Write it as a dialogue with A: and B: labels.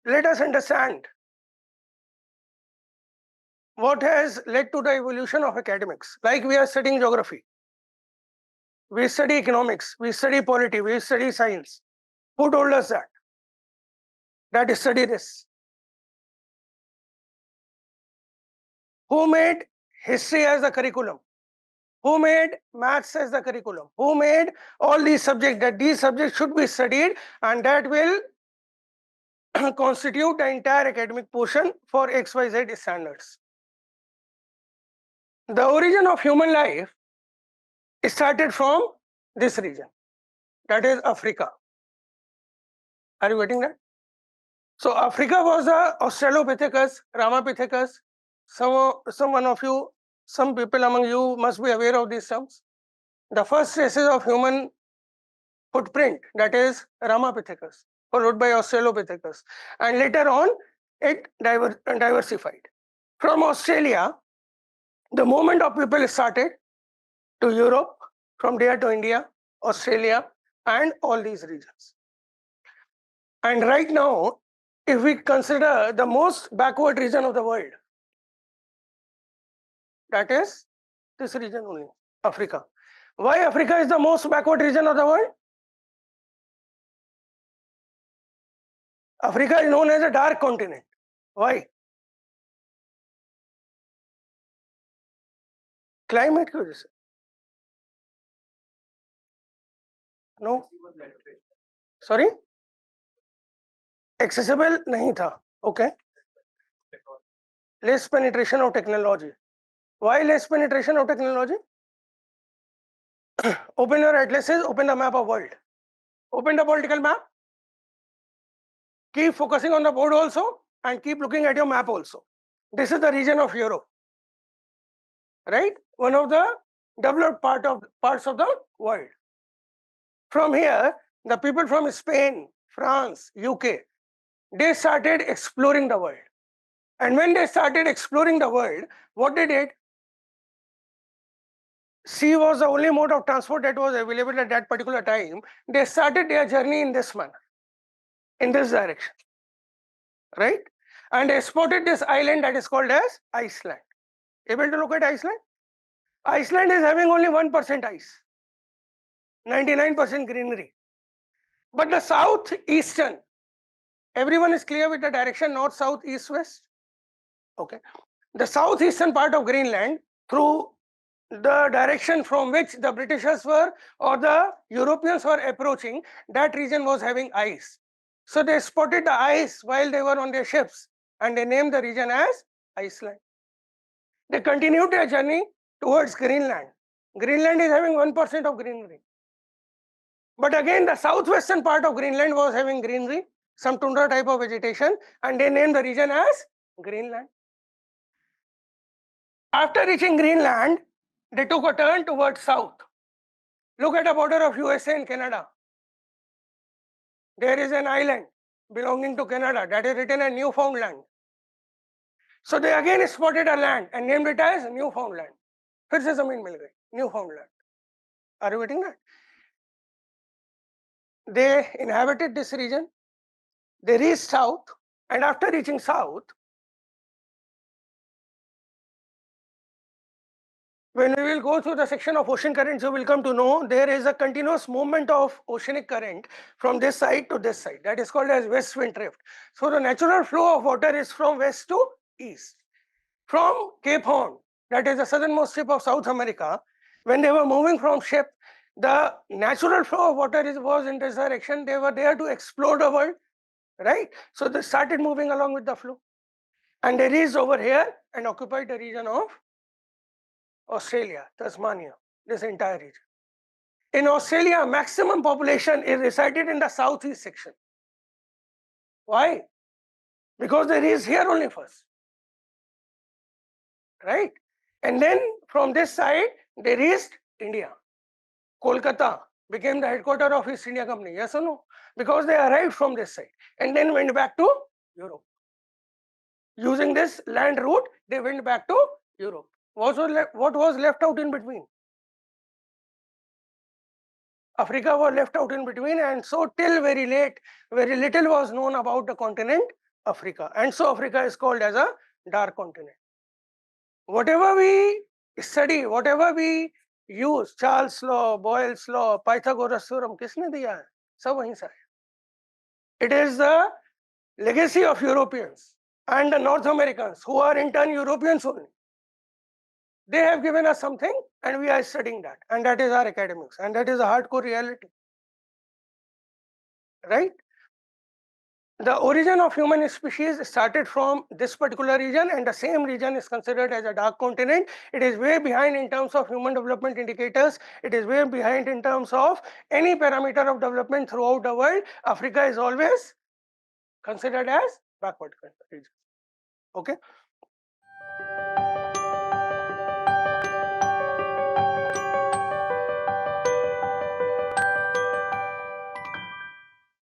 A: let us understand what has led to the evolution of academics. Like we are studying geography, we study economics, we study polity, we study science. Who told us that? That study this. Who made history as the curriculum? Who made maths as the curriculum? Who made all these subjects, that these subjects should be studied and that will constitute the entire academic portion for XYZ standards? The origin of human life started from this region, that is Africa. Are you getting that? So Africa was the Australopithecus, Ramapithecus. Some people among you must be aware of these terms. The first traces of human footprint, that is Ramapithecus, followed by Australopithecus, and later on it diversified. From Australia, the movement of people started to Europe, from there to India, Australia, and all these regions. And right now, if we consider the most backward region of the world, that is this region only, Africa. Why Africa is the most backward region of the world? Africa is known as a dark continent. Why? Climate की वजह से. No. Sorry? Accessible नहीं था. Okay. Less penetration of technology. Why less penetration of technology? Open your atlases, open the map of world. Open the political map. Keep focusing on the board also and keep looking at your map also. This is the region of Europe. Right? One of the developed parts of the world. From here, the people from Spain, France, UK, they started exploring the world. And when they started exploring the world, what they did? Sea was the only mode of transport that was available at that particular time. They started their journey in this manner, in this direction, right? And they spotted this island that is called as Iceland. Able to look at Iceland? Iceland is having only 1% ice, 99% greenery. But the southeastern, everyone is clear with the direction north, south, east, west? Okay. The southeastern part of Greenland, through the direction from which the Britishers were or the Europeans were approaching, that region was having ice. So they spotted the ice while they were on their ships and they named the region as Iceland. They continued their journey towards Greenland. Greenland is having 1% of greenery. But again, the southwestern part of Greenland was having greenery, some tundra type of vegetation, and they named the region as Greenland. After reaching Greenland, they took a turn towards south. Look at the border of USA and Canada. There is an island belonging to Canada that is written as Newfoundland. So they again spotted a land and named it as Newfoundland. फिर से जमीन मिल गई, Newfoundland. Are you getting that? They inhabited this region. They reached south, and after reaching south, when we will go through the section of ocean currents, you will come to know there is a continuous movement of oceanic current from this side to this side. That is called as west wind drift. So the natural flow of water is from west to east. From Cape Horn, that is the southernmost tip of South America, when they were moving from ship, the natural flow of water was in this direction. They were there to explore the world, right? So they started moving along with the flow. And they reached over here and occupied the region of Australia, Tasmania, this entire region. In Australia, maximum population is resided in the southeast section. Why? Because they reached here only first, right? And then from this side, they reached India. Kolkata became the headquarters of East India Company, yes or no? Because they arrived from this side and then went back to Europe. Using this land route, they went back to Europe. What was left out in between? Africa was left out in between, and so till very late, very little was known about the continent Africa, and so Africa is called as a dark continent. Whatever we study, whatever we use, Charles law, Boyle's law, Pythagoras theorem, किसने दिया है? सब वहीं से आया. It is the legacy of Europeans and the North Americans, who are in turn Europeans only. They have given us something and we are studying that, and that is our academics, and that is a hardcore reality, right? The origin of human species started from this particular region, and the same region is considered as a dark continent. It is way behind in terms of human development indicators. It is way behind in terms of any parameter of development throughout the world. Africa is always considered as backward region. Okay.